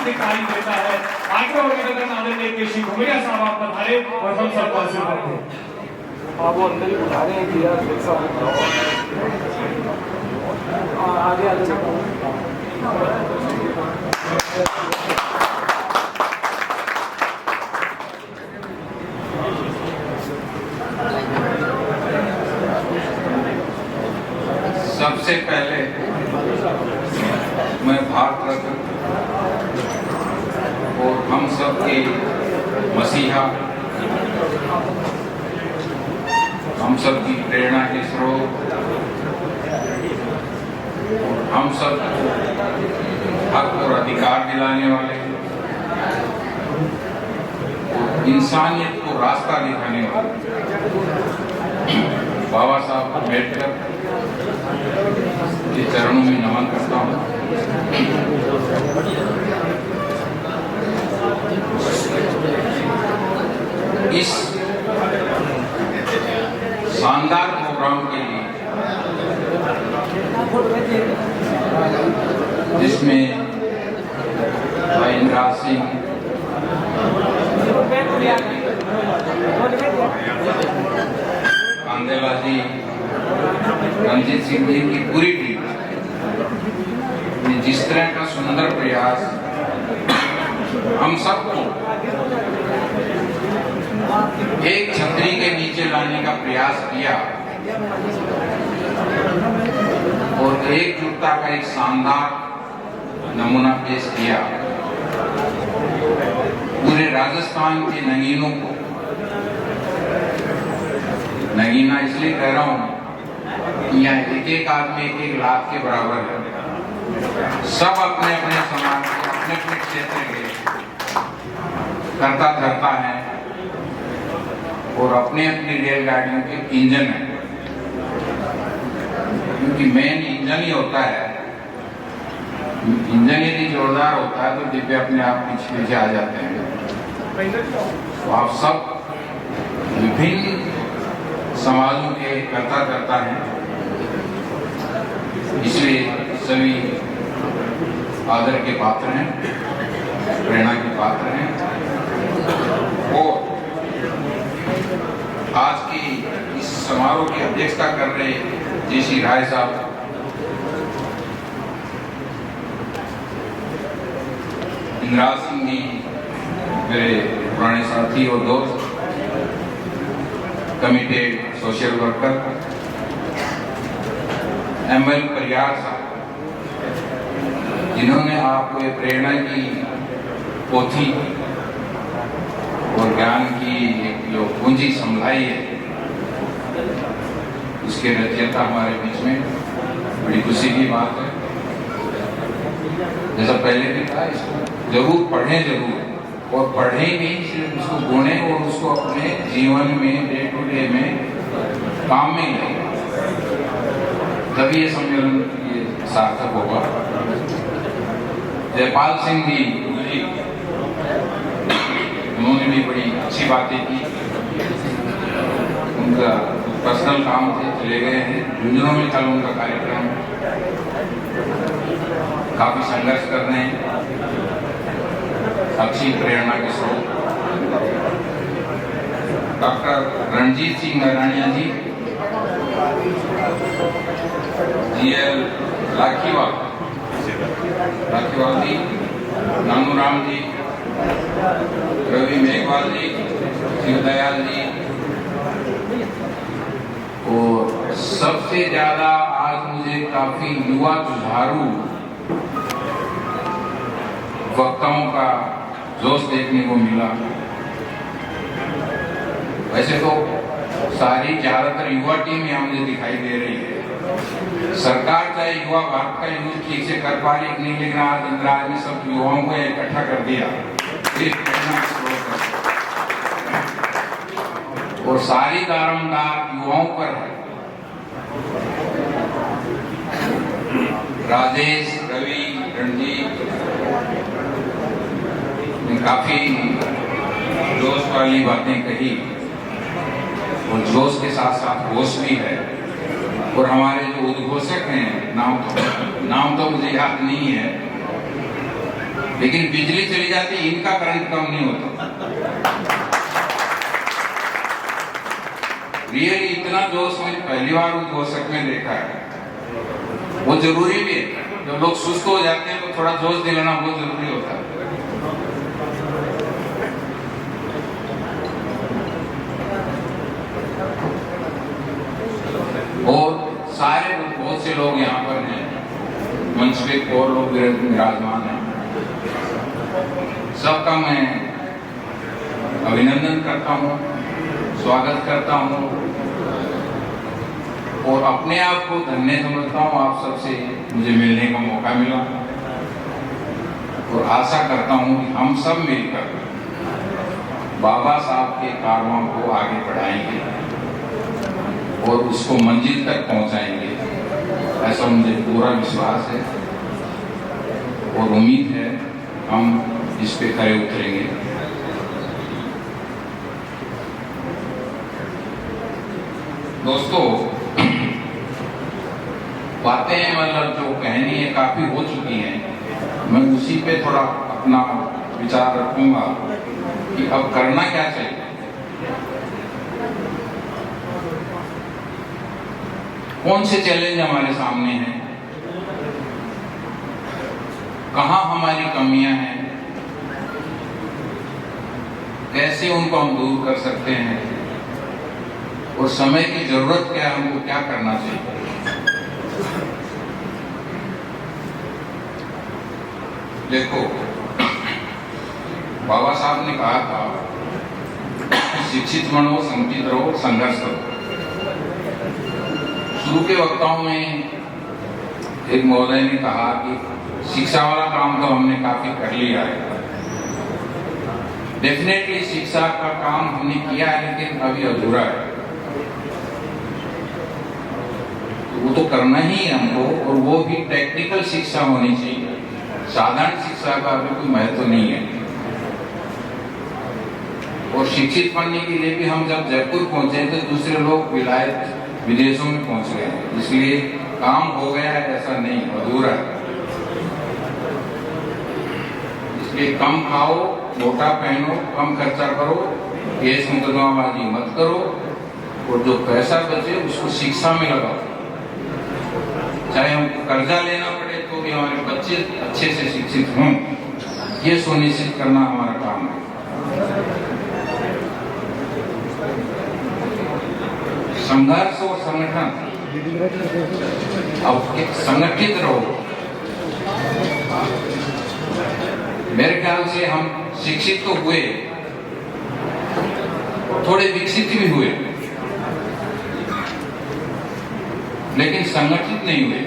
हार्दिक तारीफ देता है। आगे और निवेदन आदरणीय केसी घुमरिया साहब आप पधारे और हम सबको आशीर्वाद दें। आप वो अंदर ही बुला रहे हैं कि यार आगे आगे सबसे पहले मैं भारत रत्न और हम सब के मसीहा, हम सब की प्रेरणा के स्रोत, हम सब हक और अधिकार दिलाने वाले, इंसानियत को रास्ता दिखाने वाले बाबा साहब अम्बेडकर के चरणों में नमन करता हूँ। इस शानदार प्रोग्राम के लिए जिसमें भाई इंद्राज सिंह, कांदेला जी, रंजीत सिंह जी की पूरी टीम ने जिस तरह का सुंदर प्रयास हम सबको एक छतरी के नीचे लाने का प्रयास किया और एकजुटता का एक शानदार नमूना पेश किया। पूरे राजस्थान के नगीनों को, नगीना इसलिए कह रहा हूं कि यहाँ एक एक आदमी एक एक लाख के बराबर है। सब अपने अपने समाज के अपने अपने क्षेत्र के करता धरता है और अपने अपनी रेलगाड़ियों के इंजन है, क्योंकि मेन इंजन ही होता है। इंजन यदि जोरदार होता है तो डिब्बे अपने आप पीछे पीछे आ जाते हैं। तो आप सब विभिन्न समाजों के करता करता है, इसलिए सभी आदर के पात्र हैं, प्रेरणा के पात्र हैं। और आज की इस समारोह की अध्यक्षता कर रहे जेसी राय साहब, इंद्राज सिंह जी मेरे पुराने साथी और दोस्त, committed social worker ML Pariyar साहब, जिन्होंने आपको ये प्रेरणा की पोथी और ज्ञान की एक जो पूंजी संभलाई है, उसके रचयिता हमारे बीच में, बड़ी खुशी की बात है। जैसा पहले भी कहा, इसको जरूर पढ़ें जरूर, और पढ़ें भी सिर्फ उसको गुणे और उसको अपने जीवन में डे टू डे में काम में लें, तभी ये सम्मेलन ये सार्थक होगा। जयपाल सिंह जी, उन्होंने भी बड़ी अच्छी बातें की। उनका पर्सनल काम थे, चले गए हैं। झुंझुनू में कल उनका कार्यक्रम, काफी संघर्ष कर रहे हैं, अच्छी प्रेरणा के स्रोत। डॉक्टर रणजीत सिंह नारायणिया जी, GL लाखीवाल जी, नानूराम जी, रवि मेघवाल जी, शिवदयाल जी, और सबसे ज्यादा आज मुझे काफी युवा जुझारू वक्ताओं का जोश देखने को मिला। वैसे तो सारी ज्यादातर युवा टीम यहाँ मुझे दिखाई दे रही है। सरकार चाहे युवा भारत का यूज ठीक से कर पा रही नहीं, लेकिन आज इंद्राज ने सब युवाओं को इकट्ठा कर दिया और सारी दारोमदार युवाओं पर है। राजेश, रवि, रणजीत ने काफी जोश वाली बातें कही और जोश के साथ साथ होश भी है। और हमारे जो उद्घोषक हैं, नाम तो मुझे याद नहीं है, लेकिन बिजली चली जाती, इनका करंट कम नहीं होता। रियली इतना जोश मैंने पहली बार उस जोशक में देखा है। वो जरूरी भी है, जब लोग सुस्त हो जाते हैं तो थोड़ा जोश दिलाना बहुत जरूरी होता है। और सारे बहुत से लोग यहाँ पर हैं, मंच पे और लोग विराजमान हैं, सबका मैं अभिनंदन करता हूँ, स्वागत करता हूँ और अपने आप को धन्य समझता हूँ। आप सबसे मुझे मिलने का मौका मिला और आशा करता हूँ कि हम सब मिलकर बाबा साहब के कारवां को आगे बढ़ाएंगे और उसको मंजिल तक पहुंचाएंगे, ऐसा मुझे पूरा विश्वास है और उम्मीद है हम इस पे खरे उतरेंगे। दोस्तों, बातें मतलब जो कहनी है काफी हो चुकी हैं, मैं उसी पे थोड़ा अपना विचार रखूंगा कि अब करना क्या चाहिए। कौन से चैलेंज हमारे सामने हैं, कहां हमारी कमियां हैं, कैसे उनको हम दूर कर सकते हैं और समय की जरूरत क्या है, हमको क्या करना चाहिए। देखो, बाबा साहब ने कहा था शिक्षित बनो, संगठित रहो, संघर्ष करो। शुरू के वक्ताओं में एक महोदय ने कहा कि शिक्षा वाला काम तो हमने काफी कर लिया है। डेफिनेटली शिक्षा का काम हमने किया है, लेकिन अभी अधूरा है, तो वो तो करना ही है हमको, और वो भी टेक्निकल शिक्षा होनी चाहिए। साधारण शिक्षा का अभी कोई महत्व नहीं है। और शिक्षित बनने के लिए भी हम जब जयपुर पहुंचे तो दूसरे लोग विलायत विदेशों में पहुंच गए, इसलिए काम हो गया है ऐसा नहीं, अधूरा है। इसलिए कम खाओ, मोटा पहनो, कम खर्चा करो, केस मुकदमाबाजी मत करो, और जो पैसा बचे उसको शिक्षा में लगाओ। चाहे हमको कर्जा लेना पड़े तो भी हमारे बच्चे अच्छे से शिक्षित हों, ये सुनिश्चित करना हमारा काम है। संघर्ष और संगठन, अब संगठित रहो। मेरे ख्याल से हम शिक्षित तो हुए, थोड़े विकसित भी हुए, लेकिन संगठित नहीं हुए।